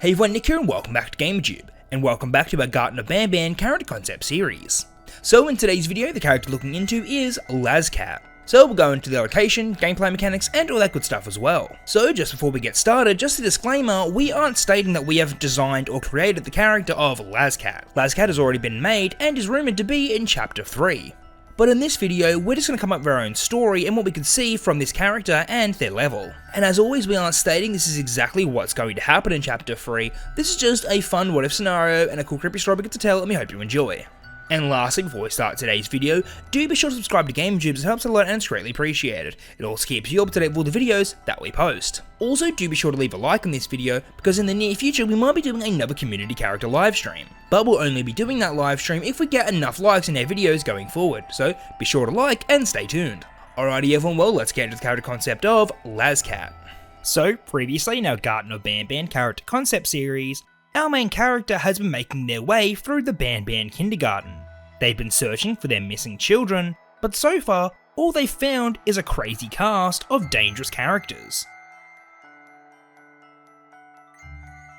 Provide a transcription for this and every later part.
Hey everyone, Nick here and welcome back to GamerTube, and welcome back to our Garten of Banban character concept series. So in today's video, the character looking into is Lazcat. So we'll go into the location, gameplay mechanics, and all that good stuff as well. So just before we get started, just a disclaimer, we aren't stating that we have designed or created the character of Lazcat. Lazcat has already been made and is rumoured to be in Chapter 3. But in this video, we're just going to come up with our own story and what we can see from this character and their level. And as always, we aren't stating this is exactly what's going to happen in Chapter 3, this is just a fun what if scenario and a cool creepy story we get to tell, and we hope you enjoy. And lastly, before we start today's video, do be sure to subscribe to GamerTube, as it helps a lot and it's greatly appreciated. It also keeps you up to date with all the videos that we post. Also, do be sure to leave a like on this video, because in the near future we might be doing another community character livestream. But we'll only be doing that livestream if we get enough likes in our videos going forward, so be sure to like and stay tuned. Alrighty everyone, well let's get into the character concept of Lazcat. So, previously in our Garten of Banban character concept series, our main character has been making their way through the Banban kindergarten. They've been searching for their missing children, but so far, all they've found is a crazy cast of dangerous characters.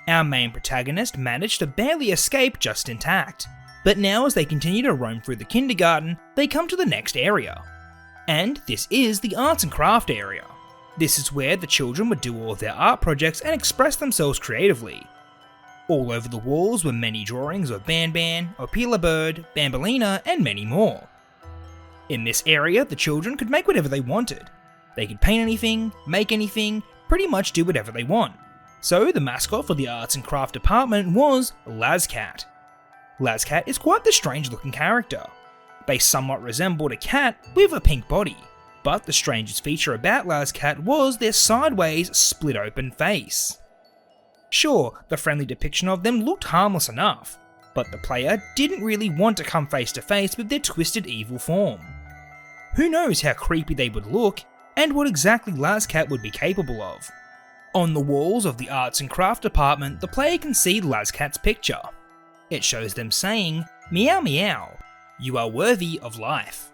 Our main protagonist managed to barely escape just intact, but now as they continue to roam through the kindergarten, they come to the next area. And this is the arts and craft area. This is where the children would do all of their art projects and express themselves creatively. All over the walls were many drawings of Banban, Opila Bird, Bambolina, and many more. In this area, the children could make whatever they wanted. They could paint anything, make anything, pretty much do whatever they want. So the mascot for the arts and craft department was Lazcat. Lazcat is quite the strange looking character. They somewhat resembled a cat with a pink body, but the strangest feature about Lazcat was their sideways, split open face. Sure, the friendly depiction of them looked harmless enough, but the player didn't really want to come face to face with their twisted evil form. Who knows how creepy they would look, and what exactly Lazcat would be capable of. On the walls of the arts and craft department, the player can see Lazcat's picture. It shows them saying, "Meow meow, you are worthy of life."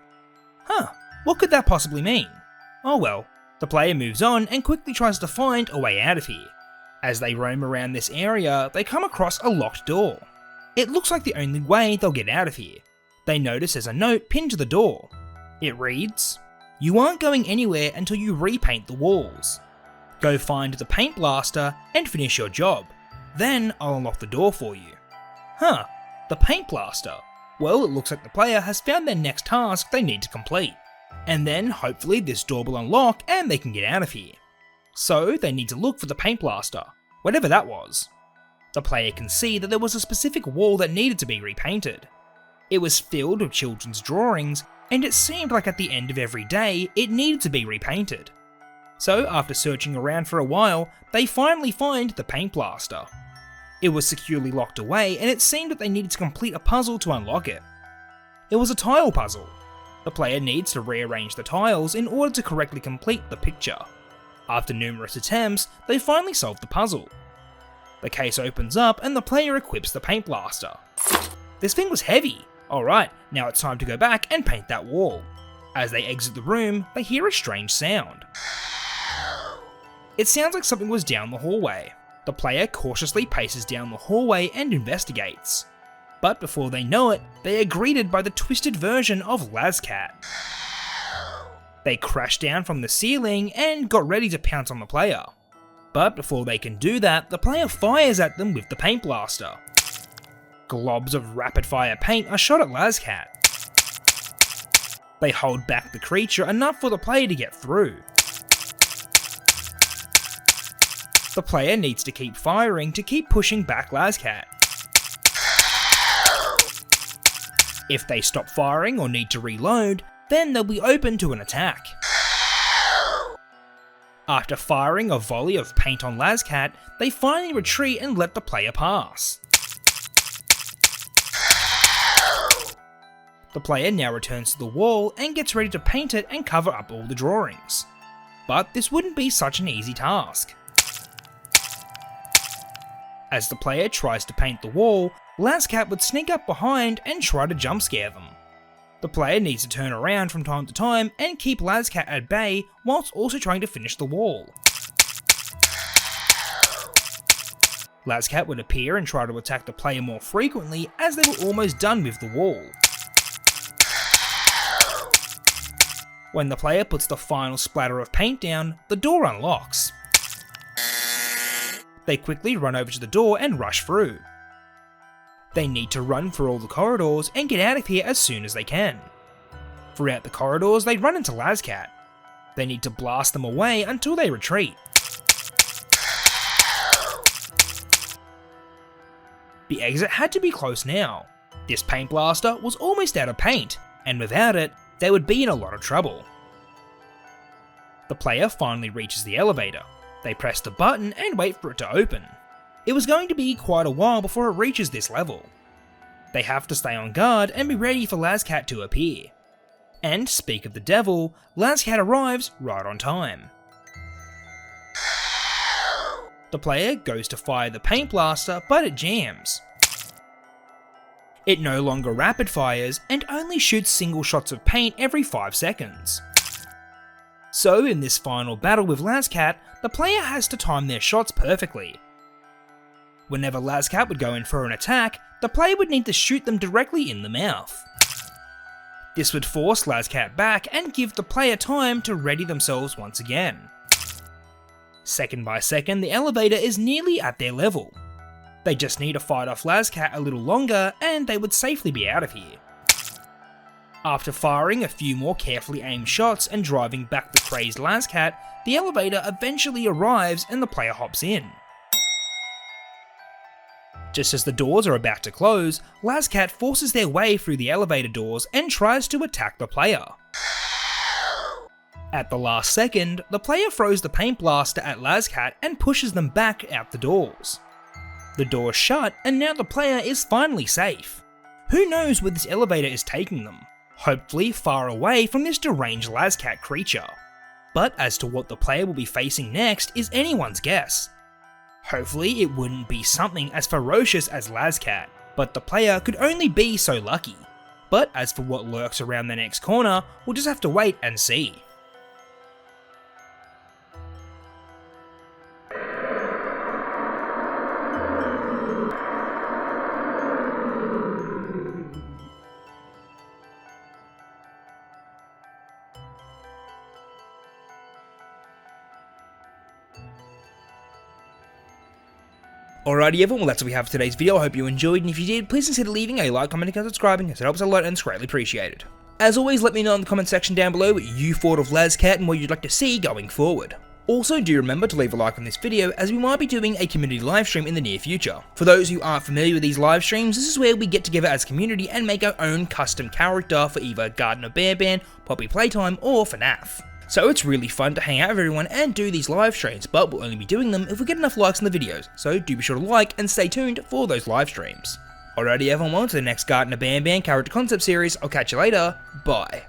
Huh, what could that possibly mean? Oh well, the player moves on and quickly tries to find a way out of here. As they roam around this area, they come across a locked door. It looks like the only way they'll get out of here. They notice there's a note pinned to the door. It reads, "You aren't going anywhere until you repaint the walls. Go find the paint blaster and finish your job. Then I'll unlock the door for you." Huh, the paint blaster. Well, it looks like the player has found their next task they need to complete. And then hopefully this door will unlock and they can get out of here. So they need to look for the paint blaster, whatever that was. The player can see that there was a specific wall that needed to be repainted. It was filled with children's drawings, and it seemed like at the end of every day it needed to be repainted. So after searching around for a while, they finally find the paint blaster. It was securely locked away, and it seemed that they needed to complete a puzzle to unlock it. It was a tile puzzle. The player needs to rearrange the tiles in order to correctly complete the picture. After numerous attempts, they finally solve the puzzle. The case opens up and the player equips the paint blaster. This thing was heavy. Alright, now it's time to go back and paint that wall. As they exit the room, they hear a strange sound. It sounds like something was down the hallway. The player cautiously paces down the hallway and investigates. But before they know it, they are greeted by the twisted version of Lazcat. They crashed down from the ceiling and got ready to pounce on the player. But before they can do that, the player fires at them with the paint blaster. Globs of rapid fire paint are shot at Lazcat. They hold back the creature enough for the player to get through. The player needs to keep firing to keep pushing back Lazcat. If they stop firing or need to reload, then they'll be open to an attack. After firing a volley of paint on Lazcat, they finally retreat and let the player pass. The player now returns to the wall and gets ready to paint it and cover up all the drawings. But this wouldn't be such an easy task. As the player tries to paint the wall, Lazcat would sneak up behind and try to jump scare them. The player needs to turn around from time to time and keep Lazcat at bay whilst also trying to finish the wall. Lazcat would appear and try to attack the player more frequently as they were almost done with the wall. When the player puts the final splatter of paint down, the door unlocks. They quickly run over to the door and rush through. They need to run through all the corridors and get out of here as soon as they can. Throughout the corridors, they run into Lazcat. They need to blast them away until they retreat. The exit had to be close now. This paint blaster was almost out of paint, and without it, they would be in a lot of trouble. The player finally reaches the elevator. They press the button and wait for it to open. It was going to be quite a while before it reaches this level. They have to stay on guard and be ready for Lazcat to appear. And speak of the devil, Lazcat arrives right on time. The player goes to fire the paint blaster, but it jams. It no longer rapid fires and only shoots single shots of paint every 5 seconds. So in this final battle with Lazcat, the player has to time their shots perfectly. Whenever Lazcat would go in for an attack, the player would need to shoot them directly in the mouth. This would force Lazcat back and give the player time to ready themselves once again. Second by second, the elevator is nearly at their level. They just need to fight off Lazcat a little longer and they would safely be out of here. After firing a few more carefully aimed shots and driving back the crazed Lazcat, the elevator eventually arrives and the player hops in. Just as the doors are about to close, Lazcat forces their way through the elevator doors and tries to attack the player. At the last second, the player throws the paint blaster at Lazcat and pushes them back out the doors. The doors shut and now the player is finally safe. Who knows where this elevator is taking them? Hopefully far away from this deranged Lazcat creature. But as to what the player will be facing next is anyone's guess. Hopefully it wouldn't be something as ferocious as Lazcat, but the player could only be so lucky. But as for what lurks around the next corner, we'll just have to wait and see. Alrighty everyone, well that's what we have for today's video. I hope you enjoyed, and if you did, please consider leaving a like, comment, and subscribing, as it helps a lot and it's greatly appreciated. As always, let me know in the comment section down below what you thought of Lazcat and what you'd like to see going forward. Also, do remember to leave a like on this video, as we might be doing a community livestream in the near future. For those who aren't familiar with these live streams, this is where we get together as a community and make our own custom character for either Garden of Bearban, Poppy Playtime, or FNAF. So it's really fun to hang out with everyone and do these live streams, but we'll only be doing them if we get enough likes on the videos, so do be sure to like and stay tuned for those live streams. Alrighty everyone, on to the next Garden of Bearban character concept series. I'll catch you later, bye.